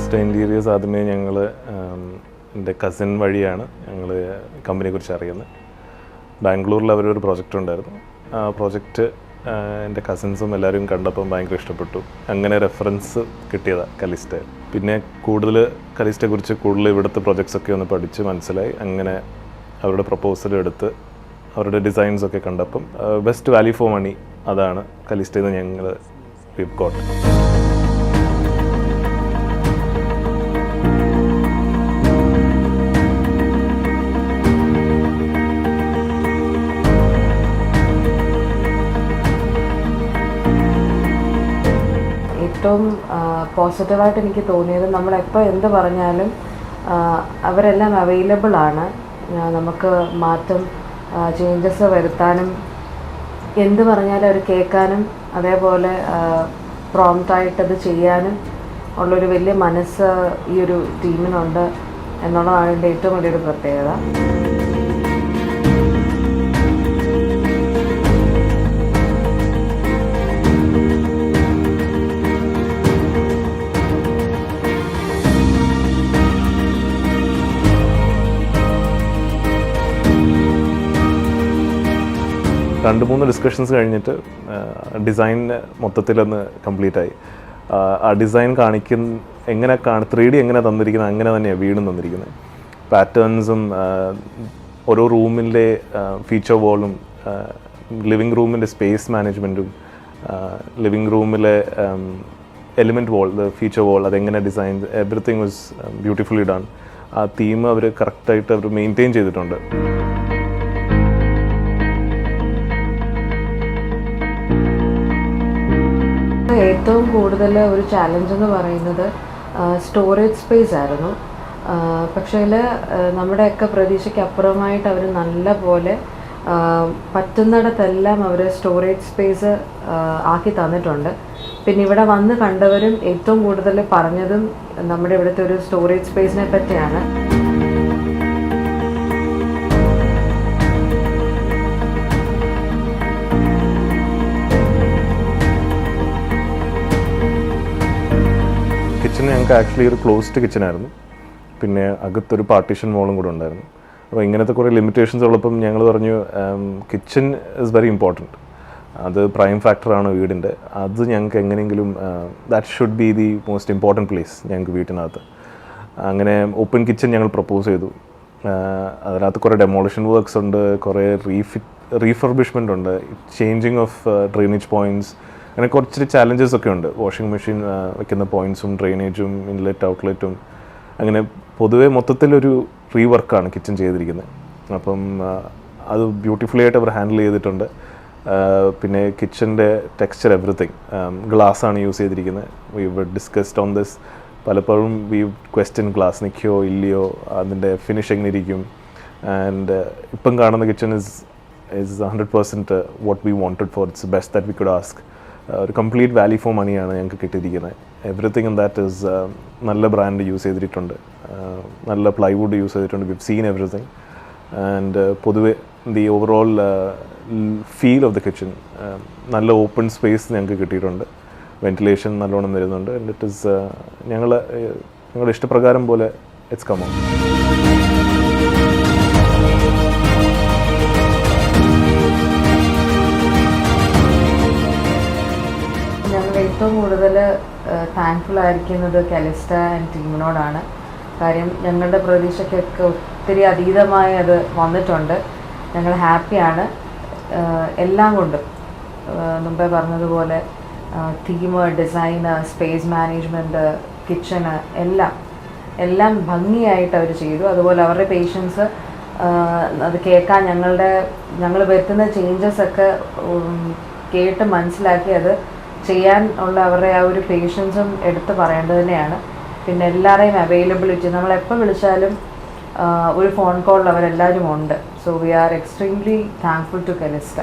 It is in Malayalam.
കലിസ്റ്റ ഇൻറ്റീരിയേഴ്സ് ആദ്യമേ ഞങ്ങൾ എൻ്റെ കസിൻ വഴിയാണ് ഞങ്ങൾ കമ്പനിയെക്കുറിച്ച് അറിയുന്നത്. ബാംഗ്ലൂരിൽ അവരൊരു പ്രോജക്റ്റ് ഉണ്ടായിരുന്നു. ആ പ്രോജക്റ്റ് എൻ്റെ കസിൻസും എല്ലാവരും കണ്ടപ്പം ഭയങ്കര ഇഷ്ടപ്പെട്ടു. അങ്ങനെ റെഫറൻസ് കിട്ടിയതാണ് കലിസ്റ്റ. പിന്നെ കൂടുതൽ കലിസ്റ്റയെക്കുറിച്ച് കൂടുതൽ ഇവിടുത്തെ പ്രൊജക്ട്സൊക്കെ ഒന്ന് പഠിച്ച് മനസ്സിലായി. അങ്ങനെ അവരുടെ പ്രപ്പോസൽ എടുത്ത് അവരുടെ ഡിസൈൻസൊക്കെ കണ്ടപ്പം ബെസ്റ്റ് വാല്യൂ ഫോർ മണി അതാണ് കലിസ്റ്റയിൽ നിന്ന് ഞങ്ങൾ വിവ് ഗോട്ട്. ഏറ്റവും പോസിറ്റീവായിട്ട് എനിക്ക് തോന്നിയത് നമ്മളെപ്പോൾ എന്ത് പറഞ്ഞാലും അവരെല്ലാം അവൈലബിൾ ആണ്. നമുക്ക് മാറ്റം ചേഞ്ചസ് വരുത്താനും എന്ത് പറഞ്ഞാലും അവർ കേൾക്കാനും അതേപോലെ പ്രോംപ്റ്റായിട്ടത് ചെയ്യാനും ഉള്ളൊരു വലിയ മനസ്സ് ഈ ഒരു ടീമിനുണ്ട് എന്നുള്ളതാണ് എൻ്റെ ഏറ്റവും വലിയൊരു പ്രത്യേകത. രണ്ട് മൂന്ന് ഡിസ്കഷൻസ് കഴിഞ്ഞിട്ട് ഡിസൈൻ മൊത്തത്തിലൊന്ന് കംപ്ലീറ്റ് ആയി. ആ ഡിസൈൻ എങ്ങനെ 3D എങ്ങനെ തന്നിരിക്കുന്നത് അങ്ങനെ തന്നെയാണ് വീടും തന്നിരിക്കുന്നത്. പാറ്റേൺസും ഓരോ റൂമിൻ്റെ ഫീച്ചർ വാളും ലിവിങ് റൂമിൻ്റെ സ്പേസ് മാനേജ്മെൻറ്റും ലിവിങ് റൂമിലെ എലിമെൻറ്റ് വാൾ ഫീച്ചർ വാൾ അതെങ്ങനെ design everything was beautifully done. ആ തീം അവർ കറക്റ്റായിട്ട് അവർ മെയിൻറ്റെയിൻ ചെയ്തിട്ടുണ്ട്. ഏറ്റവും കൂടുതൽ ഒരു ചാലഞ്ച് എന്ന് പറയുന്നത് സ്റ്റോറേജ് സ്പേസ് ആയിരുന്നു. പക്ഷേ നമ്മുടെയൊക്കെ പ്രതീക്ഷയ്ക്ക് അപ്പുറമായിട്ട് അവർ നല്ല പോലെ പറ്റുന്നിടത്തെല്ലാം അവർ സ്റ്റോറേജ് സ്പേസ് ആക്കി തന്നിട്ടുണ്ട്. പിന്നെ ഇവിടെ വന്ന് കണ്ടവരും ഏറ്റവും കൂടുതൽ പറഞ്ഞതും നമ്മുടെ ഇവിടുത്തെ ഒരു സ്റ്റോറേജ് സ്പേസിനെ പറ്റിയാണ്. കിച്ചൺ ഞങ്ങൾക്ക് ആക്ച്വലി ഒരു ക്ലോസ്ഡ് കിച്ചനായിരുന്നു. പിന്നെ അകത്തൊരു പാർട്ടീഷൻ വാളും കൂടെ ഉണ്ടായിരുന്നു. അപ്പോൾ ഇങ്ങനത്തെ കുറേ ലിമിറ്റേഷൻസ് ഉള്ളപ്പം ഞങ്ങൾ പറഞ്ഞു കിച്ചൺ ഈസ് വെരി ഇമ്പോർട്ടൻറ്റ്. അത് പ്രൈം ഫാക്ടറാണ് വീടിൻ്റെ. അത് ഞങ്ങൾക്ക് എങ്ങനെയെങ്കിലും that should be the most important place ഞങ്ങൾക്ക് വീട്ടിനകത്ത്. അങ്ങനെ ഓപ്പൺ കിച്ചൺ ഞങ്ങൾ പ്രപ്പോസ് ചെയ്തു. അതിനകത്ത് കുറേ ഡെമോളിഷൻ വർക്ക്സ് ഉണ്ട്, കുറേ റീഫർബിഷ്മെൻ്റ് ഉണ്ട്, ചേഞ്ചിങ് ഓഫ് ഡ്രെയിനേജ് പോയിൻറ്റ്സ്, അങ്ങനെ കുറച്ച് ചാലഞ്ചസ് ഒക്കെ ഉണ്ട്. വാഷിംഗ് മെഷീൻ വയ്ക്കുന്ന പോയിൻറ്റ്സും ഡ്രെയിനേജും ഇൻലെറ്റ് ഔട്ട്ലെറ്റും അങ്ങനെ പൊതുവേ മൊത്തത്തിലൊരു റീവർക്കാണ് കിച്ചൺ ചെയ്തിരിക്കുന്നത്. അപ്പം അത് ബ്യൂട്ടിഫുള്ളി ആയിട്ട് അവർ ഹാൻഡിൽ ചെയ്തിട്ടുണ്ട്. പിന്നെ കിച്ചൻ്റെ ടെക്സ്ചർ എവറിത്തിങ് ഗ്ലാസ്സാണ് യൂസ് ചെയ്തിരിക്കുന്നത്. We discussed on this. പലപ്പോഴും വി ക്വസ്റ്റ്യൻ ഗ്ലാസ് നിൽക്കുകയോ ഇല്ലയോ, അതിൻ്റെ ഫിനിഷ് എങ്ങനെ ഇരിക്കും. ആൻഡ് ഇപ്പം കാണുന്ന kitchen is 100% what we wanted for. It's best that we could ask. ഒരു കംപ്ലീറ്റ് വാല്യൂ ഫോർ മണിയാണ് ഞങ്ങൾക്ക് കിട്ടിയിരിക്കുന്നത്. എവറിത്തിങ് ഇൻ ദാറ്റ് ഈസ് നല്ല ബ്രാൻഡ് യൂസ് ചെയ്തിട്ടുണ്ട്, നല്ല പ്ലൈവുഡ് യൂസ് ചെയ്തിട്ടുണ്ട്. We've seen everything. ആൻഡ് പൊതുവെ the overall feel of the kitchen നല്ല ഓപ്പൺ സ്പേസ് ഞങ്ങൾക്ക് കിട്ടിയിട്ടുണ്ട്. വെന്റിലേഷൻ നല്ലോണം വരുന്നുണ്ട്. ആൻഡ് ഇറ്റ് ഈസ് ഞങ്ങളുടെ ഇഷ്ടപ്രകാരം പോലെ ഇറ്റ്സ് കം ഔട്ട്. ഏറ്റവും കൂടുതൽ താങ്ക്ഫുൾ ആയിരിക്കുന്നത് കലിസ്റ്റ ആൻഡ് ടീമിനോടാണ്. കാര്യം ഞങ്ങളുടെ പ്രതീക്ഷയ്ക്കൊക്കെ ഒത്തിരി അതീതമായി അത് വന്നിട്ടുണ്ട്. ഞങ്ങൾ ഹാപ്പിയാണ് എല്ലാം കൊണ്ടും. മുമ്പേ പറഞ്ഞതുപോലെ തീം, ഡിസൈന്, സ്പേസ് മാനേജ്മെൻറ്റ്, കിച്ചണ് എല്ലാം ഭംഗിയായിട്ട് അവർ ചെയ്തു. അതുപോലെ അവരുടെ പേഷ്യൻസ് അത് കേൾക്കാൻ ഞങ്ങൾ വരുത്തുന്ന ചേഞ്ചസൊക്കെ കേട്ട് മനസ്സിലാക്കി അത് ചെയ്യാൻ ഉള്ള അവരുടെ ആ ഒരു പേഷ്യൻസും എടുത്ത് പറയേണ്ടത് തന്നെയാണ്. പിന്നെ എല്ലാവരെയും അവൈലബിലിറ്റി, നമ്മളെപ്പോൾ വിളിച്ചാലും ഒരു ഫോൺ കോളിൽ അവരെല്ലാവരും ഉണ്ട്. So we are extremely thankful to കലിസ്റ്റ.